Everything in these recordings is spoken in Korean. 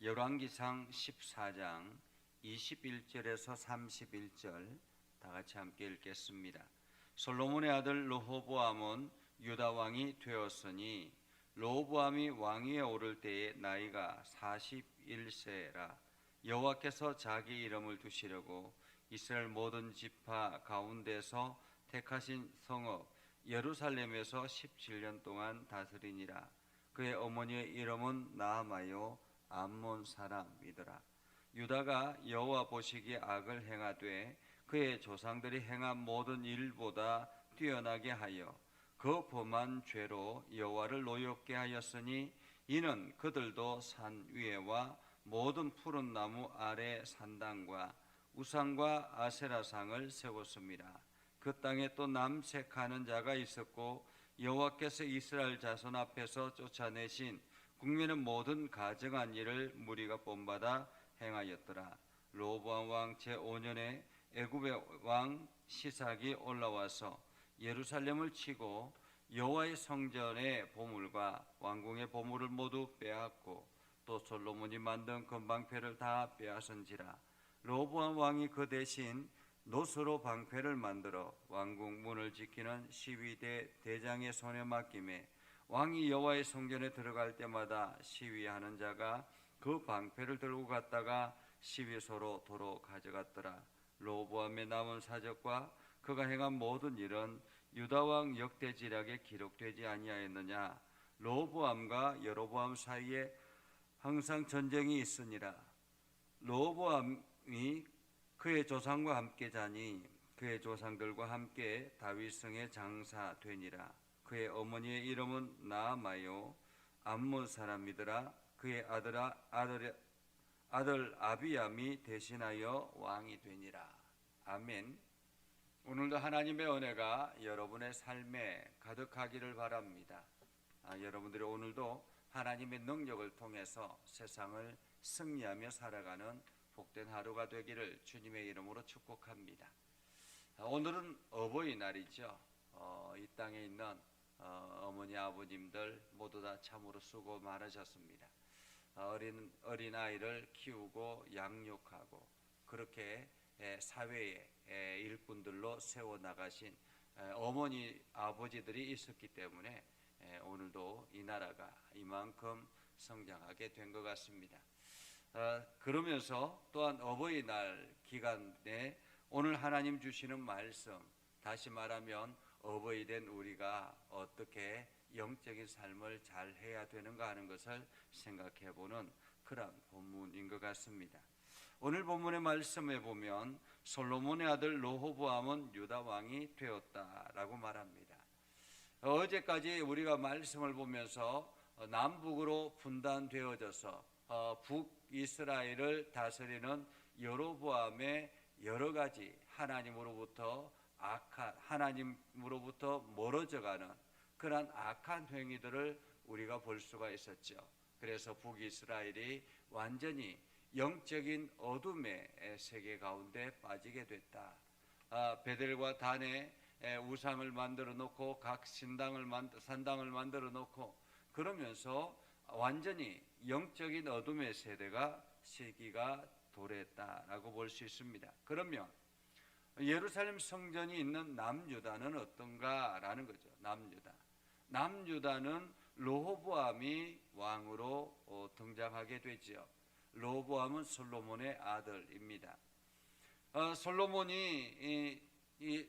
열왕기상 14장 21절에서 31절 다 같이 함께 읽겠습니다. 솔로몬의 아들 르호보암은 유다 왕이 되었으니 르호보암이 왕위에 오를 때에 나이가 41세라. 여호와께서 자기 이름을 두시려고 이스라엘 모든 지파 가운데서 택하신 성읍 예루살렘에서 17년 동안 다스리니라. 그의 어머니의 이름은 나아마요 암몬 사람이더라. 유다가 여호와 보시기에 악을 행하되 그의 조상들이 행한 모든 일보다 뛰어나게 하여 그 범한 죄로 여호와를 노엽게 하였으니 이는 그들도 산 위에와 모든 푸른 나무 아래 산당과 우상과 아세라상을 세웠습니다. 그 땅에 또 남색하는 자가 있었고 여호와께서 이스라엘 자손 앞에서 쫓아내신 국민의 모든 가증한 일을 무리가 본받아 행하였더라. 르호보암 왕 제5년에 애굽의 왕 시삭이 올라와서 예루살렘을 치고 여호와의 성전의 보물과 왕궁의 보물을 모두 빼앗고 또 솔로몬이 만든 금방패를 다 빼앗은지라. 르호보암 왕이 그 대신 노스로 방패를 만들어 왕궁 문을 지키는 시위대 대장의 손에 맡김에 왕이 여호와의 성전에 들어갈 때마다 시위하는 자가 그 방패를 들고 갔다가 시위소로 도로 가져갔더라. 르호보암의 남은 사적과 그가 행한 모든 일은 유다 왕 역대지략에 기록되지 아니하였느냐. 르호보암과 여로보암 사이에 항상 전쟁이 있으니라. 르호보암이 그의 조상과 함께 자니 그의 조상들과 함께 다윗성에 장사되니라. 그의 어머니의 이름은 나아마요 암몬 사람이더라. 그의 아들 아비암이 대신하여 왕이 되니라. 아멘. 오늘도 하나님의 은혜가 여러분의 삶에 가득하기를 바랍니다. 여러분들이 오늘도 하나님의 능력을 통해서 세상을 승리하며 살아가는 복된 하루가 되기를 주님의 이름으로 축복합니다. 오늘은 어버이날이죠. 이 땅에 있는 어머니 아버님들 모두 다 참으로 수고 많으셨습니다. 어린 아이를 키우고 양육하고 그렇게 사회의 일꾼들로 세워 나가신 어머니 아버지들이 있었기 때문에 오늘도 이 나라가 이만큼 성장하게 된 것 같습니다. 그러면서 또한 어버이날 기간에 오늘 하나님 주시는 말씀, 다시 말하면 어버이 된 우리가 어떻게 영적인 삶을 잘 해야 되는가 하는 것을 생각해 보는 그런 본문인 것 같습니다. 오늘 본문의 말씀에 보면 솔로몬의 아들 르호보암은 유다 왕이 되었다라고 말합니다. 어제까지 우리가 말씀을 보면서 남북으로 분단되어져서 북이스라엘을 다스리는 여로보암의 여러 가지 하나님으로부터 멀어져가는 그러한 악한 행위들을 우리가 볼 수가 있었죠. 그래서 북이스라엘이 완전히 영적인 어둠의 세계 가운데 빠지게 됐다. 베델과 단에 우상을 만들어 놓고 각 산당을 만들어 놓고 그러면서 완전히 영적인 어둠의 시기가 도래했다라고 볼 수 있습니다. 그러면 예루살렘 성전이 있는 남유다는 어떤가라는 거죠. 남유다는 르호보암이 왕으로 등장하게 되죠. 르호보암은 솔로몬의 아들입니다. 솔로몬이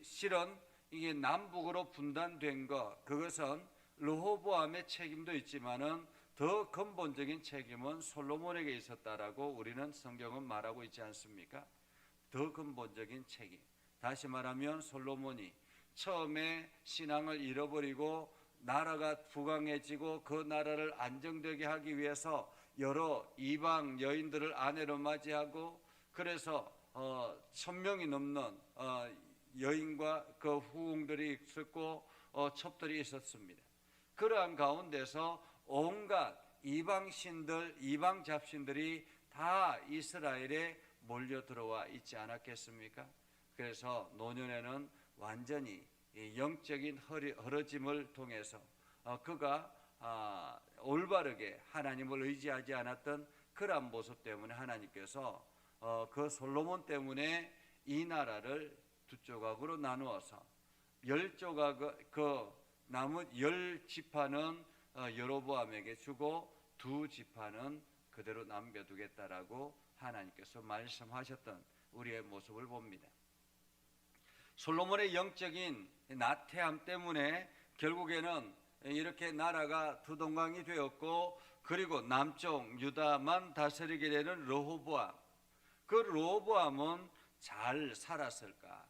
실은 이게 남북으로 분단된 그것은 르호보암의 책임도 있지만은 더 근본적인 책임은 솔로몬에게 있었다라고 우리는 성경은 말하고 있지 않습니까? 더 근본적인 책임. 다시 말하면 솔로몬이 처음에 신앙을 잃어버리고 나라가 부강해지고 그 나라를 안정되게 하기 위해서 여러 이방 여인들을 아내로 맞이하고 그래서 1000명이 넘는 여인과 그 후궁들이 있었고 첩들이 있었습니다. 그러한 가운데서 온갖 이방신들, 이방 잡신들이 다 이스라엘에 몰려 들어와 있지 않았겠습니까? 그래서 노년에는 완전히 영적인 흐려짐을 통해서 그가 올바르게 하나님을 의지하지 않았던 그러한 모습 때문에 하나님께서 그 솔로몬 때문에 이 나라를 두 조각으로 나누어서 10조각 그 남은 10지파는 여로보암에게 주고 2지파는 그대로 남겨두겠다라고 하나님께서 말씀하셨던 우리의 모습을 봅니다. 솔로몬의 영적인 나태함 때문에 결국에는 이렇게 나라가 두 동강이 되었고, 그리고 남쪽 유다만 다스리게 되는 르호보암, 그 르호보암은 잘 살았을까?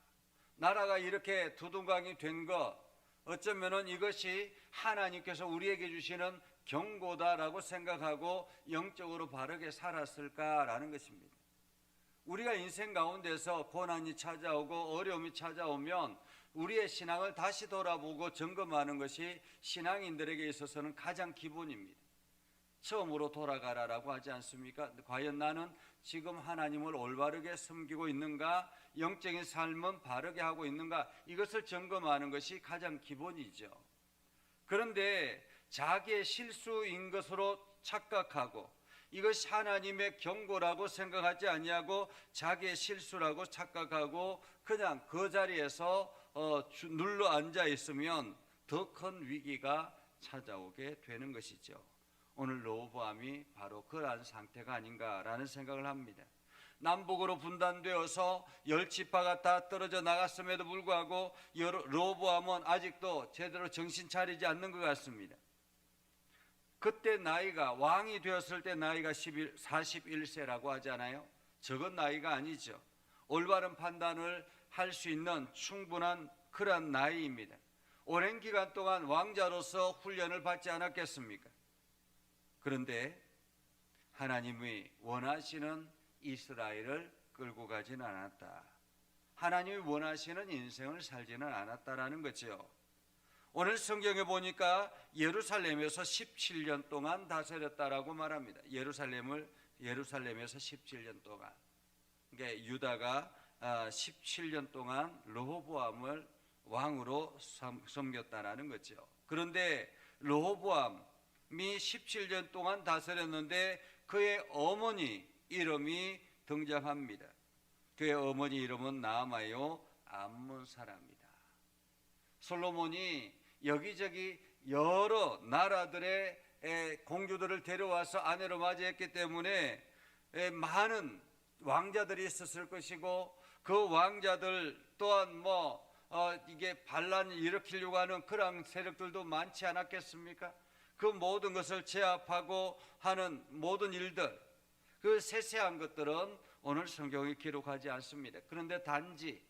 나라가 이렇게 두 동강이 된 것, 어쩌면은 이것이 하나님께서 우리에게 주시는 경고다라고 생각하고 영적으로 바르게 살았을까라는 것입니다. 우리가 인생 가운데서 고난이 찾아오고 어려움이 찾아오면 우리의 신앙을 다시 돌아보고 점검하는 것이 신앙인들에게 있어서는 가장 기본입니다. 처음으로 돌아가라라고 하지 않습니까? 과연 나는 지금 하나님을 올바르게 섬기고 있는가? 영적인 삶은 바르게 하고 있는가? 이것을 점검하는 것이 가장 기본이죠. 그런데 자기의 실수인 것으로 착각하고 이것이 하나님의 경고라고 생각하지 아니하고 자기의 실수라고 착각하고 그냥 그 자리에서 눌러 앉아 있으면 더 큰 위기가 찾아오게 되는 것이죠. 오늘 르호보암이 바로 그러한 상태가 아닌가라는 생각을 합니다. 남북으로 분단되어서 10지파가 다 떨어져 나갔음에도 불구하고 르호보암은 아직도 제대로 정신 차리지 않는 것 같습니다. 그때 나이가, 왕이 되었을 때 나이가 41세라고 하잖아요. 적은 나이가 아니죠. 올바른 판단을 할 수 있는 충분한 그런 나이입니다. 오랜 기간 동안 왕자로서 훈련을 받지 않았겠습니까? 그런데 하나님이 원하시는 이스라엘을 끌고 가지는 않았다. 하나님이 원하시는 인생을 살지는 않았다라는 거죠. 오늘 성경에 보니까 예루살렘에서 17년 동안 다스렸다라고 말합니다. 예루살렘에서 17년 동안. 그러니까 유다가 17년 동안 르호보암을 왕으로 섬겼다라는 거죠. 그런데 르호보암이 17년 동안 다스렸는데 그의 어머니 이름이 등장합니다. 그의 어머니 이름은 나아마요 암몬 사람이다. 솔로몬이 여기저기 여러 나라들의 공주들을 데려와서 아내로 맞이했기 때문에 많은 왕자들이 있었을 것이고, 그 왕자들 또한 이게 반란을 일으키려고 하는 그런 세력들도 많지 않았겠습니까? 그 모든 것을 제압하고 하는 모든 일들, 그 세세한 것들은 오늘 성경에 기록하지 않습니다. 그런데 단지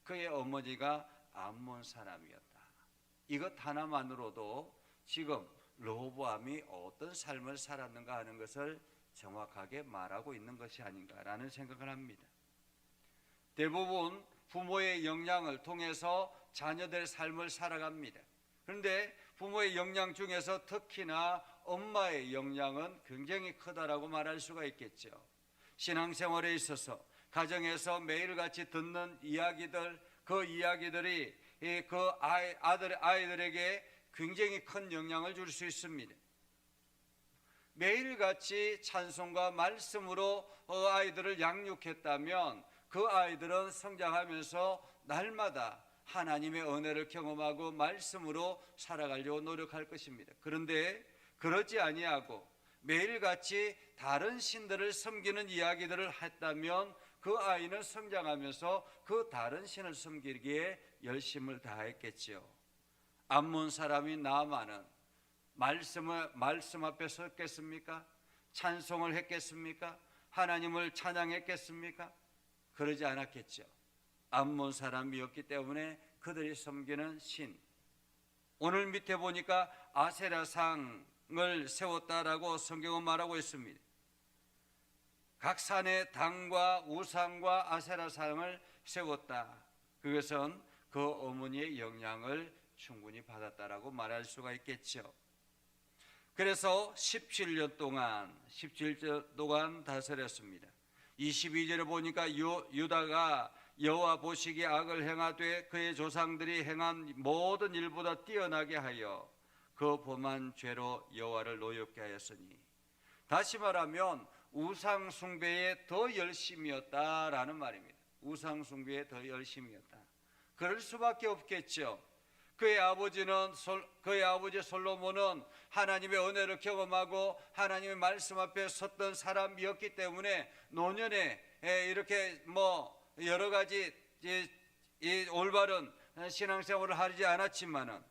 그의 어머니가 암몬 사람이었다. 이것 하나만으로도 지금 르호보암이 어떤 삶을 살았는가 하는 것을 정확하게 말하고 있는 것이 아닌가라는 생각을 합니다. 대부분 부모의 영향을 통해서 자녀들의 삶을 살아갑니다. 그런데 부모의 영향 중에서 특히나 엄마의 영향은 굉장히 크다라고 말할 수가 있겠죠. 신앙생활에 있어서 가정에서 매일같이 듣는 이야기들, 그 이야기들이 그 아이들에게 굉장히 큰 영향을 줄 수 있습니다. 매일같이 찬송과 말씀으로 아이들을 양육했다면 그 아이들은 성장하면서 날마다 하나님의 은혜를 경험하고 말씀으로 살아가려고 노력할 것입니다. 그런데 그러지 아니하고 매일같이 다른 신들을 섬기는 이야기들을 했다면 그 아이는 성장하면서 그 다른 신을 섬기기에 열심을 다했겠지요. 암몬 사람이 나아만은 말씀 앞에 섰겠습니까? 찬송을 했겠습니까? 하나님을 찬양했겠습니까? 그러지 않았겠죠. 암몬 사람이었기 때문에 그들이 섬기는 신, 오늘 밑에 보니까 아세라상을 세웠다라고 성경은 말하고 있습니다. 각 산에 당과 우상과 아세라상을 세웠다. 그것은 그 어머니의 영향을 충분히 받았다라고 말할 수가 있겠죠. 그래서 17년 동안 다스렸습니다. 22절에 보니까 유다가 여호와 보시기에 악을 행하되 그의 조상들이 행한 모든 일보다 뛰어나게 하여 그 범한 죄로 여호와를 노엽게 하였으니, 다시 말하면 우상 숭배에 더 열심이었다라는 말입니다. 우상 숭배에 더 열심이었다. 그럴 수밖에 없겠죠. 그의 아버지 솔로몬은 하나님의 은혜를 경험하고 하나님의 말씀 앞에 섰던 사람이었기 때문에 노년에 이렇게 여러 가지 이 올바른 신앙생활을 하지 않았지만은,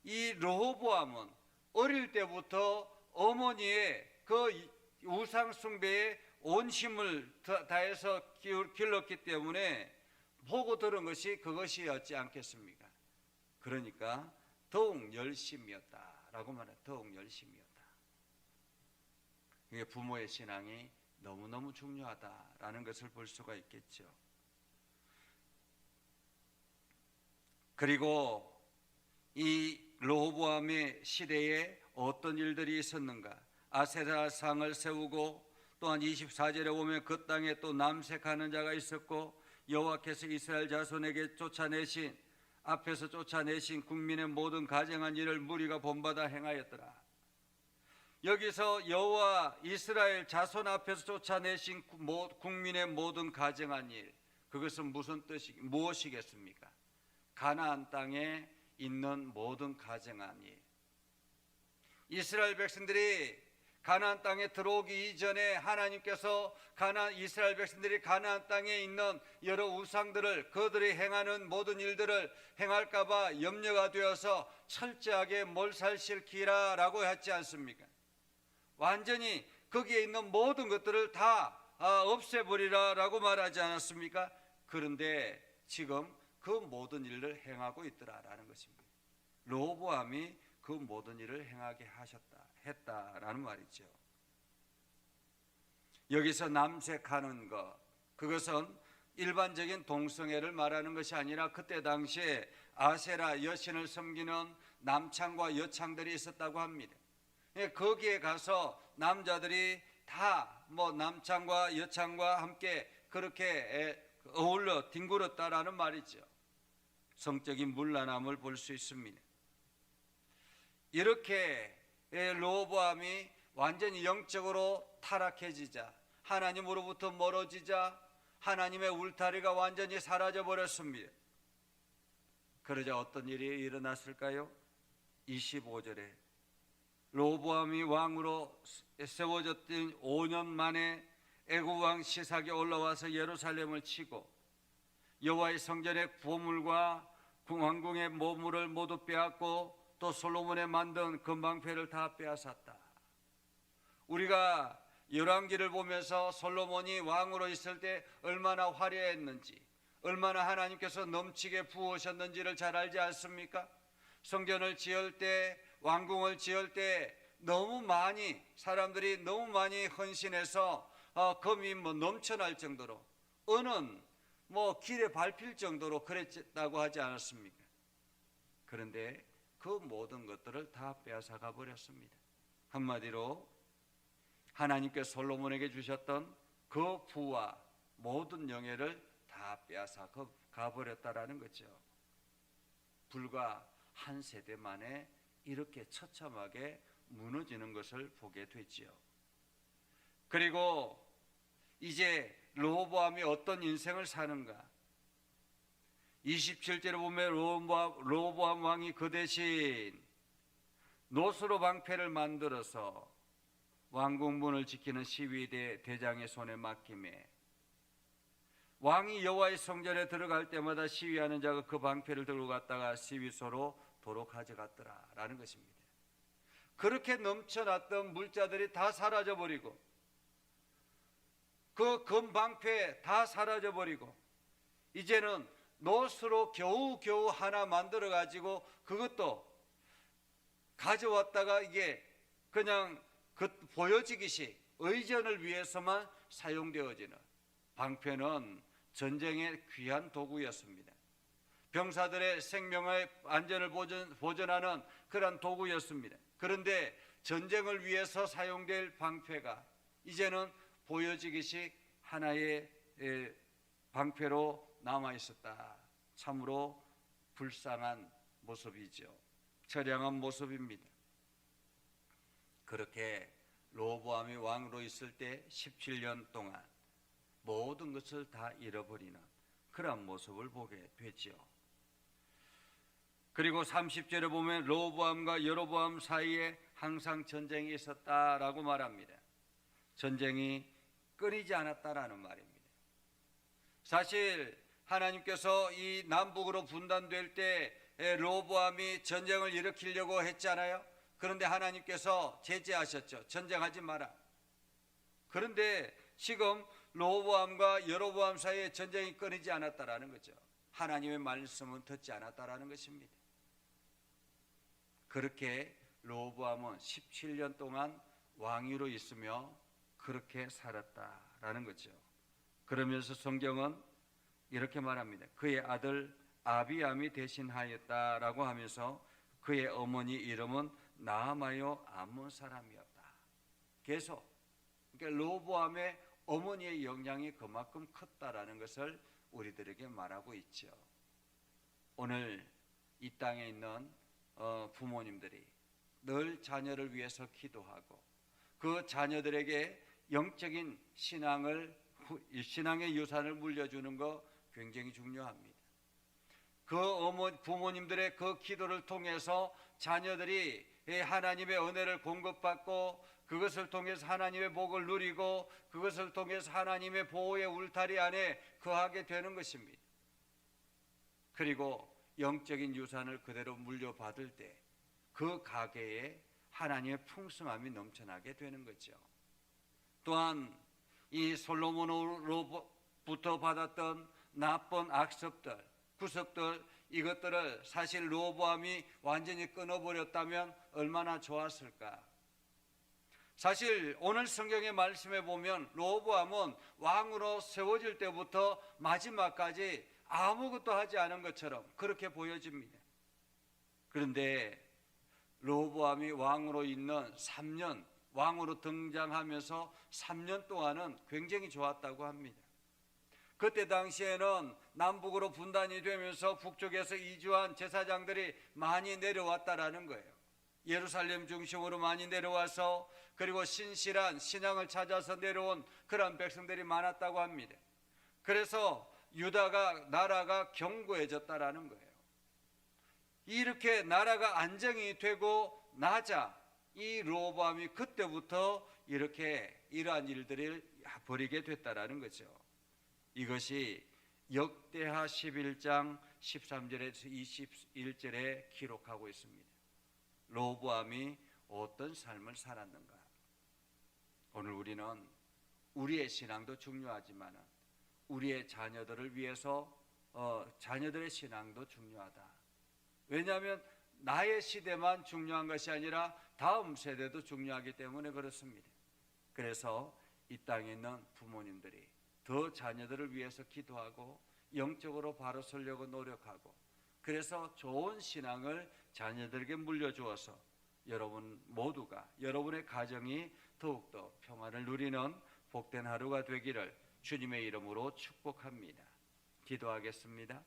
이 르호보암은 어릴 때부터 어머니의 그 우상 숭배에 온 힘을 다해서 길렀기 때문에 보고 들은 것이 그것이었지 않겠습니까? 그러니까 더욱 열심이었다라고 말해요. 더욱 열심이었다. 이게 부모의 신앙이 너무너무 중요하다라는 것을 볼 수가 있겠죠. 그리고 이 르호보암의 시대에 어떤 일들이 있었는가? 아세라상을 세우고, 또한 24절에 보면 그 땅에 또 남색하는 자가 있었고, 여호와께서 이스라엘 자손에게 앞에서 쫓아내신 국민의 모든 가증한 일을 무리가 본받아 행하였더라. 여기서 여호와 이스라엘 자손 앞에서 쫓아내신 국민의 모든 가증한 일, 그것은 무엇이겠습니까? 가나안 땅에 있는 모든 가증한 일. 이스라엘 백성들이 가나안 땅에 들어오기 이전에 하나님께서 이스라엘 백성들이 가나안 땅에 있는 여러 우상들을, 그들이 행하는 모든 일들을 행할까 봐 염려가 되어서 철저하게 몰살시키라라고 했지 않습니까? 완전히 거기에 있는 모든 것들을 다 없애버리라라고 말하지 않았습니까? 그런데 지금 그 모든 일을 행하고 있더라라는 것입니다. 르호보암이 그 모든 일을 행하게 했다라는 말이죠. 여기서 남색하는 것, 그것은 일반적인 동성애를 말하는 것이 아니라 그때 당시에 아세라 여신을 섬기는 남창과 여창들이 있었다고 합니다. 거기에 가서 남자들이 다 남창과 여창과 함께 그렇게 어울려 뒹굴었다라는 말이죠. 성적인 문란함을 볼 수 있습니다. 이렇게 르호보암이 완전히 영적으로 타락해지자, 하나님으로부터 멀어지자, 하나님의 울타리가 완전히 사라져 버렸습니다. 그러자 어떤 일이 일어났을까요? 25절에 르호보암이 왕으로 세워졌던 5년 만에 애굽 왕 시삭이 올라와서 예루살렘을 치고 여호와의 성전의 보물과 왕궁의 보물을 모두 빼앗고 또 솔로몬의 만든 금방패를 다 빼앗았다. 우리가 열왕기를 보면서 솔로몬이 왕으로 있을 때 얼마나 화려했는지, 얼마나 하나님께서 넘치게 부으셨는지를 잘 알지 않습니까? 성전을 지을 때, 왕궁을 지을 때 사람들이 너무 많이 헌신해서 금이 넘쳐날 정도로, 은은 길에 밟힐 정도로 그랬다고 하지 않았습니까? 그런데 그 모든 것들을 다 빼앗아가 버렸습니다. 한마디로 하나님께 솔로몬에게 주셨던 그 부와 모든 영예를 다 빼앗아 가버렸다라는 거죠. 불과 한 세대 만에 이렇게 처참하게 무너지는 것을 보게 되지요. 그리고 이제 르호보암이 어떤 인생을 사는가? 27절에 보면 르호보암 왕이 그 대신 노스로 방패를 만들어서 왕궁문을 지키는 시위대 대장의 손에 맡김에, 왕이 여호와의 성전에 들어갈 때마다 시위하는 자가 그 방패를 들고 갔다가 시위소로 도로 가져갔더라라는 것입니다. 그렇게 넘쳐났던 물자들이 다 사라져버리고, 그 금방패 다 사라져버리고, 이제는 노스로 겨우겨우 하나 만들어가지고 그것도 가져왔다가 이게 그냥 보여지기식 의전을 위해서만 사용되어지는, 방패는 전쟁의 귀한 도구였습니다. 병사들의 생명의 안전을 보존하는 그런 도구였습니다. 그런데 전쟁을 위해서 사용될 방패가 이제는 보여지기식 하나의 방패로 남아있었다. 참으로 불쌍한 모습이죠. 처량한 모습입니다. 그렇게 로보암이 왕으로 있을 때 17년 동안 모든 것을 다 잃어버리는 그런 모습을 보게 되지요. 그리고 30절에 보면 로보암과 여로보암 사이에 항상 전쟁이 있었다라고 말합니다. 전쟁이 끊이지 않았다라는 말입니다. 사실 하나님께서 이 남북으로 분단될 때 로보암이 전쟁을 일으키려고 했잖아요. 그런데 하나님께서 제재하셨죠. 전쟁하지 마라. 그런데 지금 로보암과 여로보암 사이에 전쟁이 끊이지 않았다라는 거죠. 하나님의 말씀은 듣지 않았다라는 것입니다. 그렇게 로보암은 17년 동안 왕위로 있으며 그렇게 살았다라는 거죠. 그러면서 성경은 이렇게 말합니다. 그의 아들 아비암이 대신하였다라고 하면서 그의 어머니 이름은 나아마요 암몬 사람이었다. 계속 그러니까 로보암의 어머니의 영향이 그만큼 컸다라는 것을 우리들에게 말하고 있죠. 오늘 이 땅에 있는 부모님들이 늘 자녀를 위해서 기도하고 그 자녀들에게 영적인 신앙의 유산을 물려주는 거 굉장히 중요합니다. 그 부모님들의 그 기도를 통해서 자녀들이 하나님의 은혜를 공급받고 그것을 통해서 하나님의 복을 누리고 그것을 통해서 하나님의 보호의 울타리 안에 거하게 되는 것입니다. 그리고 영적인 유산을 그대로 물려받을 때 그 가게에 하나님의 풍성함이 넘쳐나게 되는 거죠. 또한 이 솔로몬으로부터 받았던 나쁜 악습들, 구습들 이것들을 사실 로보암이 완전히 끊어버렸다면 얼마나 좋았을까. 사실 오늘 성경의 말씀에 보면 로보암은 왕으로 세워질 때부터 마지막까지 아무것도 하지 않은 것처럼 그렇게 보여집니다. 그런데 로보암이 왕으로 있는 3년, 왕으로 등장하면서 3년 동안은 굉장히 좋았다고 합니다. 그때 당시에는 남북으로 분단이 되면서 북쪽에서 이주한 제사장들이 많이 내려왔다라는 거예요. 예루살렘 중심으로 많이 내려와서 그리고 신실한 신앙을 찾아서 내려온 그런 백성들이 많았다고 합니다. 그래서 유다가 나라가 견고해졌다라는 거예요. 이렇게 나라가 안정이 되고 나자 이 로보암이 그때부터 이렇게 이러한 일들을 벌이게 됐다라는 거죠. 이것이 역대하 11장 13절에서 21절에 기록하고 있습니다. 로보암이 어떤 삶을 살았는가. 오늘 우리는 우리의 신앙도 중요하지만 우리의 자녀들을 위해서 자녀들의 신앙도 중요하다. 왜냐하면 나의 시대만 중요한 것이 아니라 다음 세대도 중요하기 때문에 그렇습니다. 그래서 이 땅에 있는 부모님들이 더 자녀들을 위해서 기도하고 영적으로 바로 서려고 노력하고 그래서 좋은 신앙을 자녀들에게 물려주어서 여러분 모두가 여러분의 가정이 더욱더 평안을 누리는 복된 하루가 되기를 주님의 이름으로 축복합니다. 기도하겠습니다.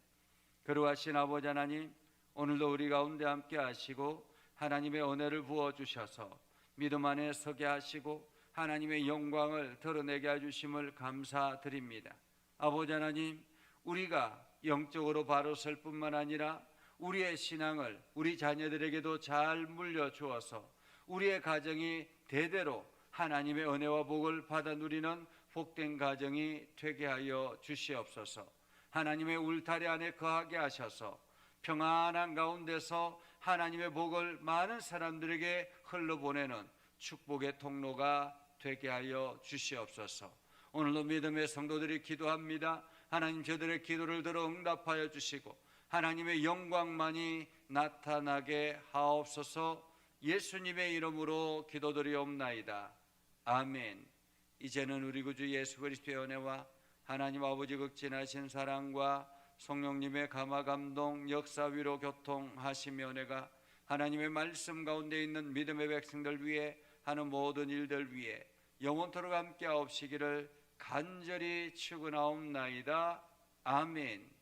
거룩하신 아버지 하나님, 오늘도 우리 가운데 함께 하시고 하나님의 은혜를 부어주셔서 믿음 안에 서게 하시고 하나님의 영광을 드러내게 해주심을 감사드립니다. 아버지 하나님, 우리가 영적으로 바로 설 뿐만 아니라 우리의 신앙을 우리 자녀들에게도 잘 물려주어서 우리의 가정이 대대로 하나님의 은혜와 복을 받아 누리는 복된 가정이 되게 하여 주시옵소서. 하나님의 울타리 안에 거하게 하셔서 평안한 가운데서 하나님의 복을 많은 사람들에게 흘러보내는 축복의 통로가 되게 하여 주시옵소서. 오늘도 믿음의 성도들이 기도합니다. 하나님 저들의 기도를 들어 응답하여 주시고 하나님의 영광만이 나타나게 하옵소서. 예수님의 이름으로 기도드리옵나이다. 아멘. 이제는 우리 구주 예수 그리스도의 은혜와 하나님 아버지 극진하신 사랑과 성령님의 감화 감동 역사 위로 교통하시며 은혜가 하나님의 말씀 가운데 있는 믿음의 백성들 위해 하는 모든 일들 위해 영원토록 함께 하옵시기를 간절히 축원하옵나이다. 아멘.